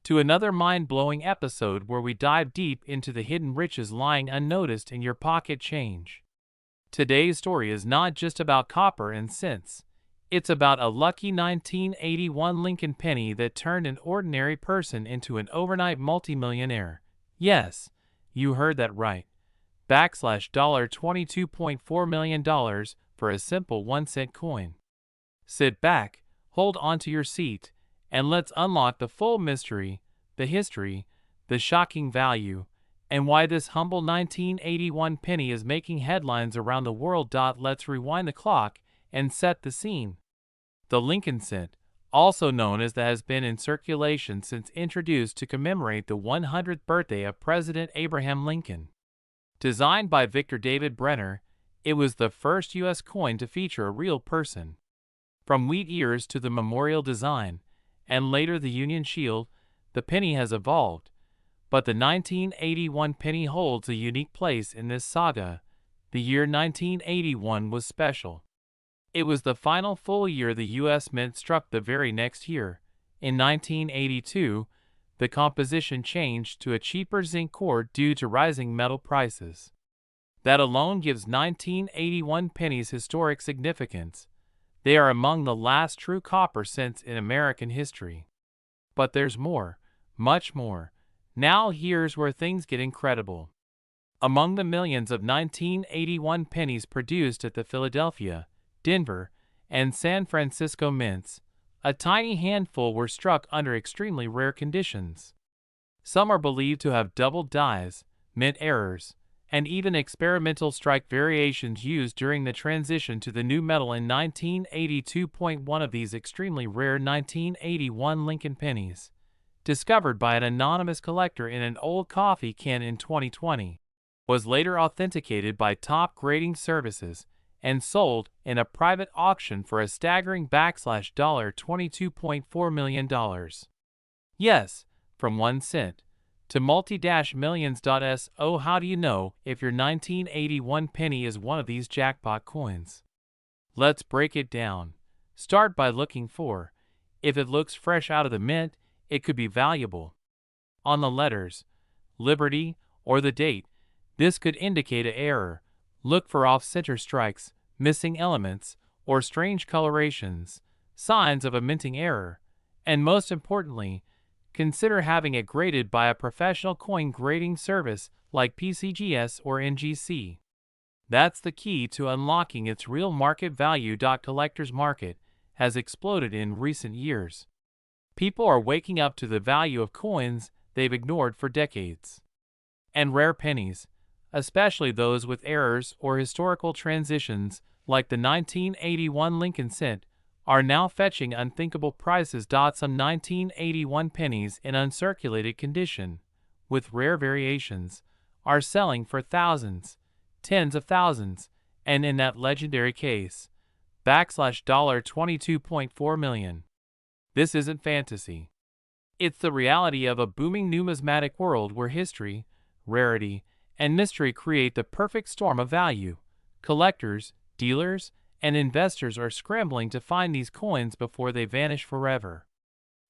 to another mind-blowing episode where we dive deep into the hidden riches lying unnoticed in your pocket change. Today's story is not just about copper and cents. It's about a lucky 1981 Lincoln penny that turned an ordinary person into an overnight multimillionaire. Yes, you heard that right. $22.4 million for a simple 1-cent coin. Sit back, hold onto your seat, and let's unlock the full mystery, the history, the shocking value, and why this humble 1981 penny is making headlines around the world. Let's rewind the clock and set the scene. The Lincoln cent, also known as has been in circulation since introduced to commemorate the 100th birthday of President Abraham Lincoln. Designed by Victor David Brenner, it was the first U.S. coin to feature a real person. From wheat ears to the memorial design, and later the Union Shield, the penny has evolved. But the 1981 penny holds a unique place in this saga. The year 1981 was special. It was the final full year the U.S. Mint struck. The very next year, in 1982, the composition changed to a cheaper zinc core due to rising metal prices. That alone gives 1981 pennies historic significance. They are among the last true copper cents in American history. But there's more, much more. Now here's where things get incredible. Among the millions of 1981 pennies produced at the Philadelphia, Denver, and San Francisco mints, a tiny handful were struck under extremely rare conditions. Some are believed to have doubled dies, mint errors, and even experimental strike variations used during the transition to the new metal in 1982. One of these extremely rare 1981 Lincoln pennies, discovered by an anonymous collector in an old coffee can in 2020, was later authenticated by top grading services and sold in a private auction for a staggering $22.4 million. Yes, from 1 cent to multi-millions. So how do you know if your 1981 penny is one of these jackpot coins? Let's break it down. Start by looking for. If it looks fresh out of the mint, it could be valuable. On the letters, Liberty, or the date, this could indicate an error. Look for off-center strikes, missing elements, or strange colorations, signs of a minting error. And most importantly, consider having it graded by a professional coin grading service like PCGS or NGC. That's the key to unlocking its real market value. Collector's market has exploded in recent years. People are waking up to the value of coins they've ignored for decades. And rare pennies, especially those with errors or historical transitions like the 1981 Lincoln cent, are now fetching unthinkable prices. Some 1981 pennies in uncirculated condition, with rare variations, are selling for thousands, tens of thousands, and in that legendary case, $22.4 million. This isn't fantasy. It's the reality of a booming numismatic world where history, rarity, and mystery create the perfect storm of value. Collectors, dealers, and investors are scrambling to find these coins before they vanish forever.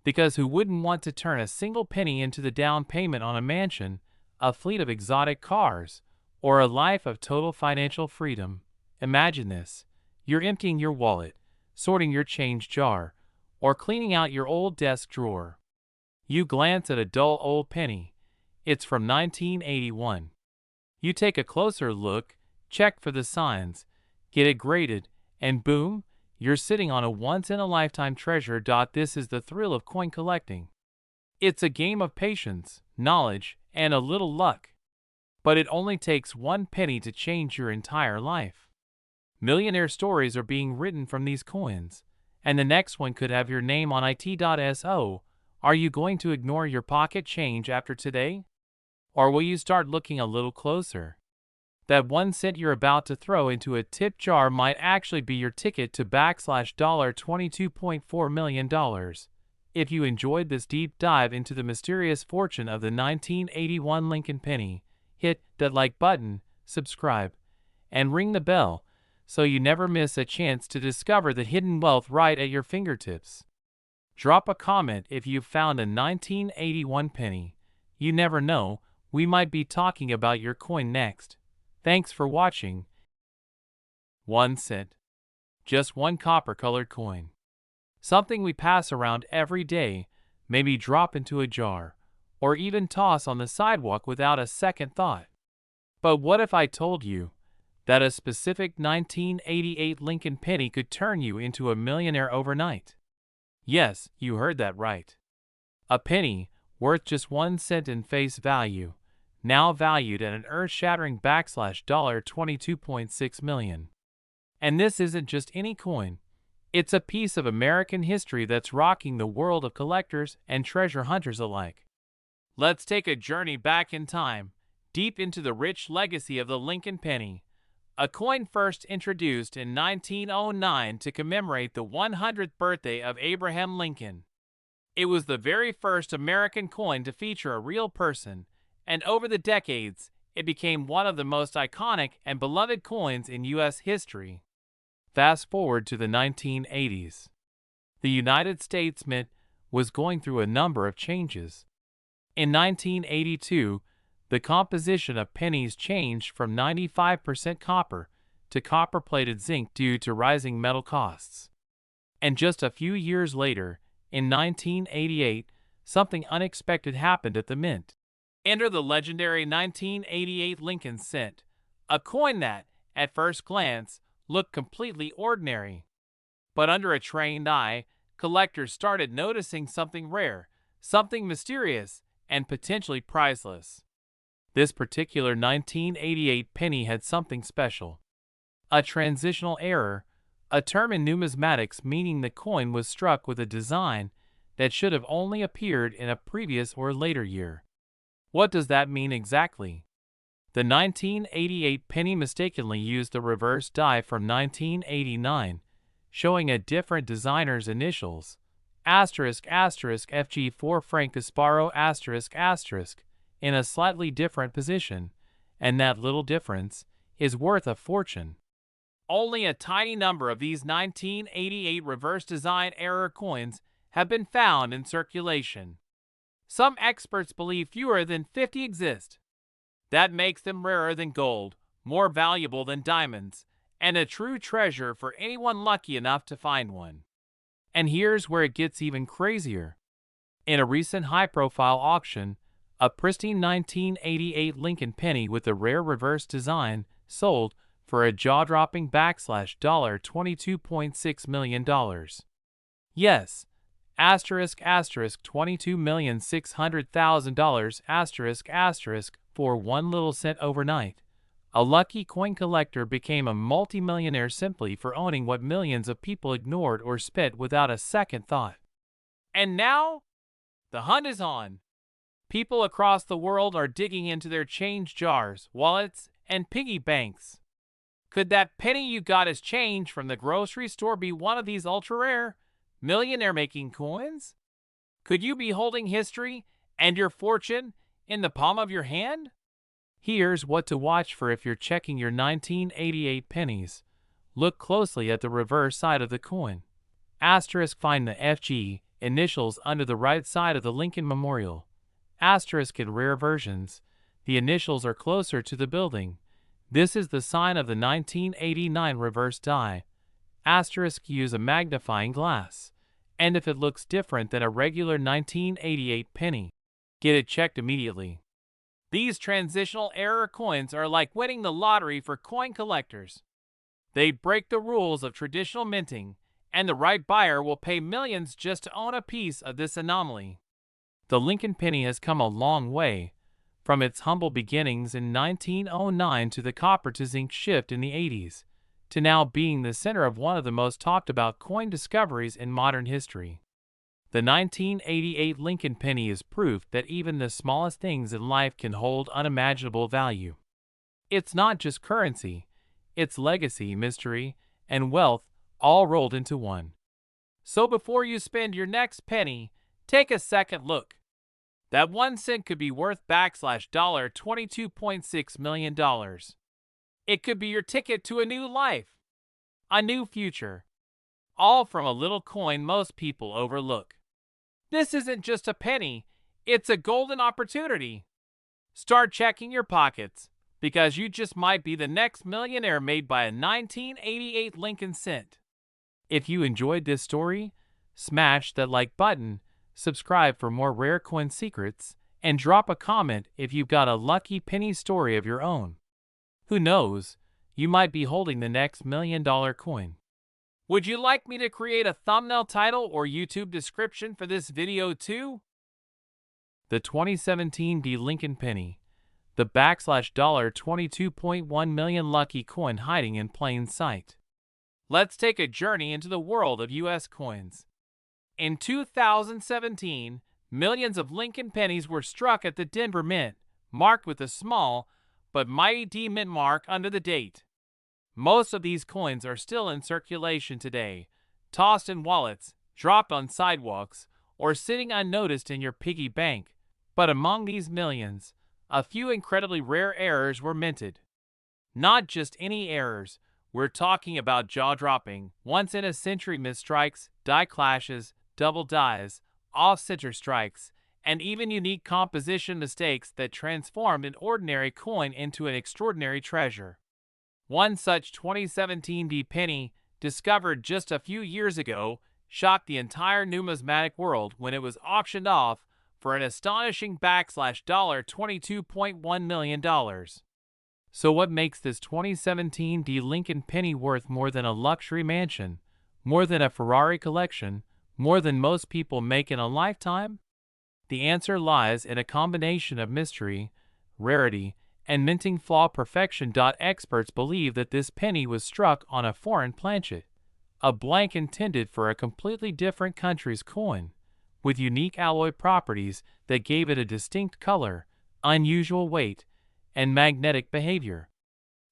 Because who wouldn't want to turn a single penny into the down payment on a mansion, a fleet of exotic cars, or a life of total financial freedom? Imagine this. You're emptying your wallet, sorting your change jar, or cleaning out your old desk drawer. You glance at a dull old penny. It's from 1981. You take a closer look, check for the signs, get it graded, and boom, you're sitting on a once-in-a-lifetime treasure. This is the thrill of coin collecting. It's a game of patience, knowledge, and a little luck. But it only takes one penny to change your entire life. Millionaire stories are being written from these coins, and the next one could have your name on it. So, are you going to ignore your pocket change after today? Or will you start looking a little closer? That 1 cent you're about to throw into a tip jar might actually be your ticket to $22.4 million. If you enjoyed this deep dive into the mysterious fortune of the 1981 Lincoln penny, hit that like button, subscribe, and ring the bell so you never miss a chance to discover the hidden wealth right at your fingertips. Drop a comment if you found a 1981 penny. You never know, we might be talking about your coin next. Thanks for watching. 1 cent. Just one copper-colored coin. Something we pass around every day, maybe drop into a jar, or even toss on the sidewalk without a second thought. But what if I told you that a specific 1988 Lincoln penny could turn you into a millionaire overnight? Yes, you heard that right. A penny, worth just 1 cent in face value, now valued at an earth-shattering $22.6 million. And this isn't just any coin. It's a piece of American history that's rocking the world of collectors and treasure hunters alike. Let's take a journey back in time, deep into the rich legacy of the Lincoln penny, a coin first introduced in 1909 to commemorate the 100th birthday of Abraham Lincoln. It was the very first American coin to feature a real person, and over the decades, it became one of the most iconic and beloved coins in U.S. history. Fast forward to the 1980s. The United States Mint was going through a number of changes. In 1982, the composition of pennies changed from 95% copper to copper-plated zinc due to rising metal costs. And just a few years later, in 1988, something unexpected happened at the Mint. Enter the legendary 1988 Lincoln cent, a coin that, at first glance, looked completely ordinary. But under a trained eye, collectors started noticing something rare, something mysterious, and potentially priceless. This particular 1988 penny had something special. A transitional error, a term in numismatics meaning the coin was struck with a design that should have only appeared in a previous or later year. What does that mean exactly? The 1988 penny mistakenly used the reverse die from 1989, showing a different designer's initials, **FG4 Frank Gasparo**, in a slightly different position, and that little difference is worth a fortune. Only a tiny number of these 1988 reverse design error coins have been found in circulation. Some experts believe fewer than 50 exist. That makes them rarer than gold, more valuable than diamonds, and a true treasure for anyone lucky enough to find one. And here's where it gets even crazier. In a recent high-profile auction, a pristine 1988 Lincoln penny with a rare reverse design sold for a jaw-dropping $22.6 million. Yes, $22,600,000 for 1 little cent overnight. A lucky coin collector became a multimillionaire simply for owning what millions of people ignored or spent without a second thought. And now, the hunt is on. People across the world are digging into their change jars, wallets, and piggy banks. Could that penny you got as change from the grocery store be one of these ultra-rare, millionaire-making coins? Could you be holding history and your fortune in the palm of your hand? Here's what to watch for if you're checking your 1988 pennies. Look closely at the reverse side of the coin. Find the FG initials under the right side of the Lincoln Memorial. In rare versions, the initials are closer to the building. This is the sign of the 1989 reverse die. Use a magnifying glass. And if it looks different than a regular 1988 penny, get it checked immediately. These transitional error coins are like winning the lottery for coin collectors. They break the rules of traditional minting, and the right buyer will pay millions just to own a piece of this anomaly. The Lincoln penny has come a long way, from its humble beginnings in 1909 to the copper to zinc shift in the 80s, to now being the center of one of the most talked about coin discoveries in modern history. The 1988 Lincoln penny is proof that even the smallest things in life can hold unimaginable value. It's not just currency, it's legacy, mystery, and wealth all rolled into one. So before you spend your next penny, take a second look. That 1 cent could be worth $22.6 million. It could be your ticket to a new life, a new future, all from a little coin most people overlook. This isn't just a penny, it's a golden opportunity. Start checking your pockets, because you just might be the next millionaire made by a 1988 Lincoln cent. If you enjoyed this story, smash that like button, subscribe for more rare coin secrets, and drop a comment if you've got a lucky penny story of your own. Who knows, you might be holding the next $1 million coin. Would you like me to create a thumbnail title or YouTube description for this video too? The 2017 Lincoln penny, the $22.1 million lucky coin hiding in plain sight. Let's take a journey into the world of U.S. coins. In 2017, millions of Lincoln pennies were struck at the Denver Mint, marked with a small but mighty D mint mark under the date. Most of these coins are still in circulation today, tossed in wallets, dropped on sidewalks, or sitting unnoticed in your piggy bank. But among these millions, a few incredibly rare errors were minted. Not just any errors, we're talking about jaw-dropping, once-in-a-century misstrikes, die clashes, double dies, off-center strikes, and even unique composition mistakes that transformed an ordinary coin into an extraordinary treasure. One such 2017 penny, discovered just a few years ago, shocked the entire numismatic world when it was auctioned off for an astonishing $22.1 million. So what makes this 2017 Lincoln penny worth more than a luxury mansion, more than a Ferrari collection, more than most people make in a lifetime? The answer lies in a combination of mystery, rarity, and minting flaw perfection. Experts believe that this penny was struck on a foreign planchet, a blank intended for a completely different country's coin, with unique alloy properties that gave it a distinct color, unusual weight, and magnetic behavior.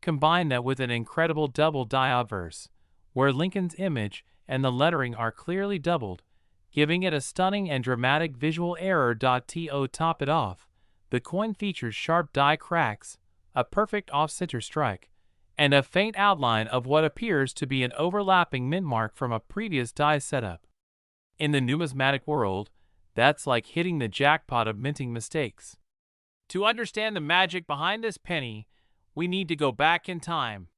Combine that with an incredible double die obverse, where Lincoln's image and the lettering are clearly doubled, giving it a stunning and dramatic visual error. To top it off, the coin features sharp die cracks, a perfect off-center strike, and a faint outline of what appears to be an overlapping mint mark from a previous die setup. In the numismatic world, that's like hitting the jackpot of minting mistakes. To understand the magic behind this penny, we need to go back in time.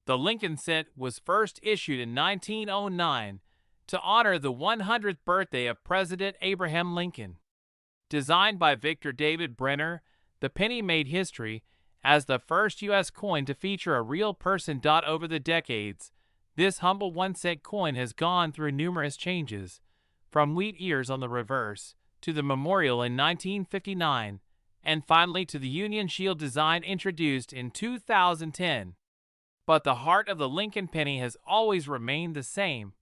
The Lincoln cent was first issued in 1909 to honor the 100th birthday of President Abraham Lincoln. Designed by Victor David Brenner, the penny made history as the first U.S. coin to feature a real person. Over the decades, this humble 1-cent coin has gone through numerous changes, from wheat ears on the reverse, to the memorial in 1959, and finally to the Union Shield design introduced in 2010. But the heart of the Lincoln penny has always remained the same,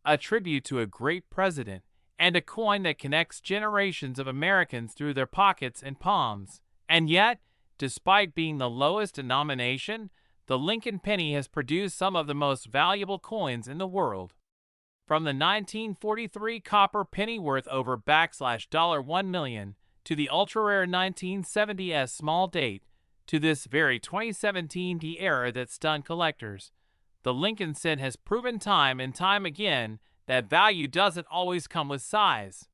a tribute to a great president, and a coin that connects generations of Americans through their pockets and palms. And yet, despite being the lowest denomination, the Lincoln penny has produced some of the most valuable coins in the world. From the 1943 copper penny worth over $1 million, to the ultra-rare 1970s small date, to this very 2017 era that stunned collectors, the Lincoln cent has proven time and time again that value doesn't always come with size.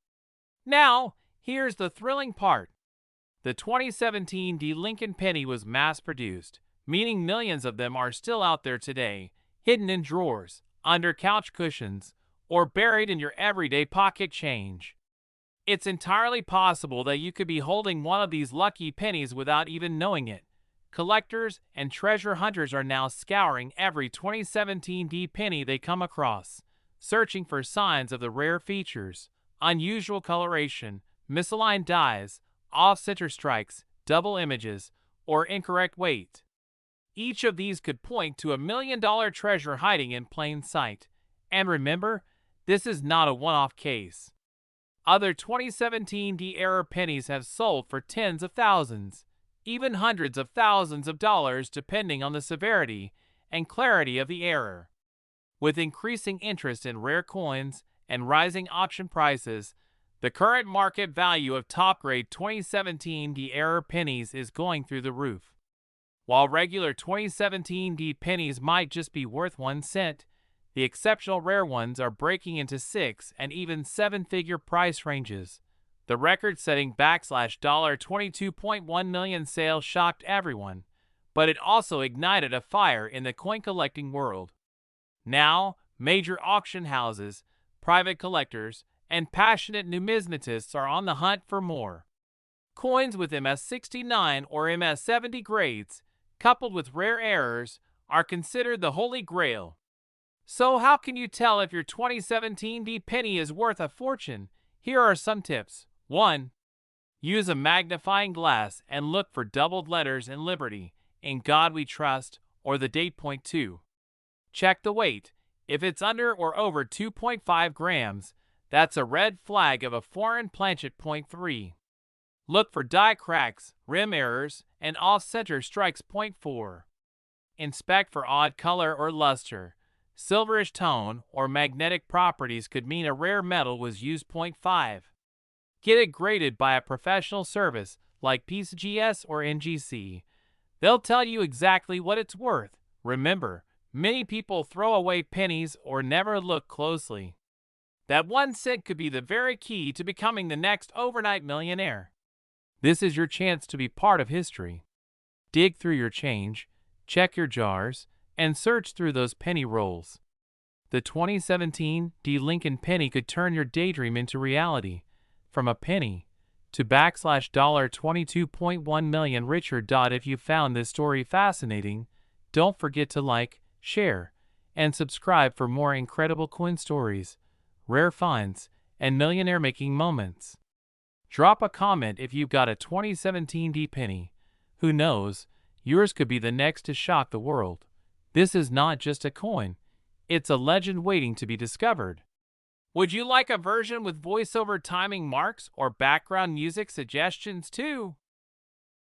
Now, here's the thrilling part. The 2017 Lincoln penny was mass-produced, meaning millions of them are still out there today, hidden in drawers, under couch cushions, or buried in your everyday pocket change. It's entirely possible that you could be holding one of these lucky pennies without even knowing it. Collectors and treasure hunters are now scouring every 2017 penny they come across, searching for signs of the rare features, unusual coloration, misaligned dies, off-center strikes, double images, or incorrect weight. Each of these could point to $1 million treasure hiding in plain sight. And remember, this is not a one-off case. Other 2017 era pennies have sold for tens of thousands, even hundreds of thousands of dollars depending on the severity and clarity of the error. With increasing interest in rare coins and rising auction prices, the current market value of top-grade 2017 era pennies is going through the roof. While regular 2017 pennies might just be worth 1 cent, The exceptional rare ones are breaking into 6 and even 7-figure price ranges. The record-setting $22.1 million sale shocked everyone, but it also ignited a fire in the coin collecting world. Now, major auction houses, private collectors, and passionate numismatists are on the hunt for more. Coins with MS69 or MS70 grades, coupled with rare errors, are considered the holy grail. So how can you tell if your 2017 D penny is worth a fortune? Here are some tips. 1. Use a magnifying glass and look for doubled letters in Liberty, In God We Trust, or the date. 2. Check the weight. If it's under or over 2.5 grams, that's a red flag of a foreign planchet. 3. Look for die cracks, rim errors, and off-center strikes. 4. Inspect for odd color or luster. Silverish tone or magnetic properties could mean a rare metal was used. 5. Get it graded by a professional service like PCGS or NGC. They'll tell you exactly what it's worth. Remember, many people throw away pennies or never look closely. That 1 cent could be the very key to becoming the next overnight millionaire. This is your chance to be part of history. Dig through your change, check your jars, and search through those penny rolls. The 2017 D Lincoln penny could turn your daydream into reality. From a penny to $22.1 million richer. If you found this story fascinating, don't forget to like, share, and subscribe for more incredible coin stories, rare finds, and millionaire-making moments. Drop a comment if you've got a 2017 D penny. Who knows, yours could be the next to shock the world. This is not just a coin, it's a legend waiting to be discovered. Would you like a version with voiceover timing marks or background music suggestions too?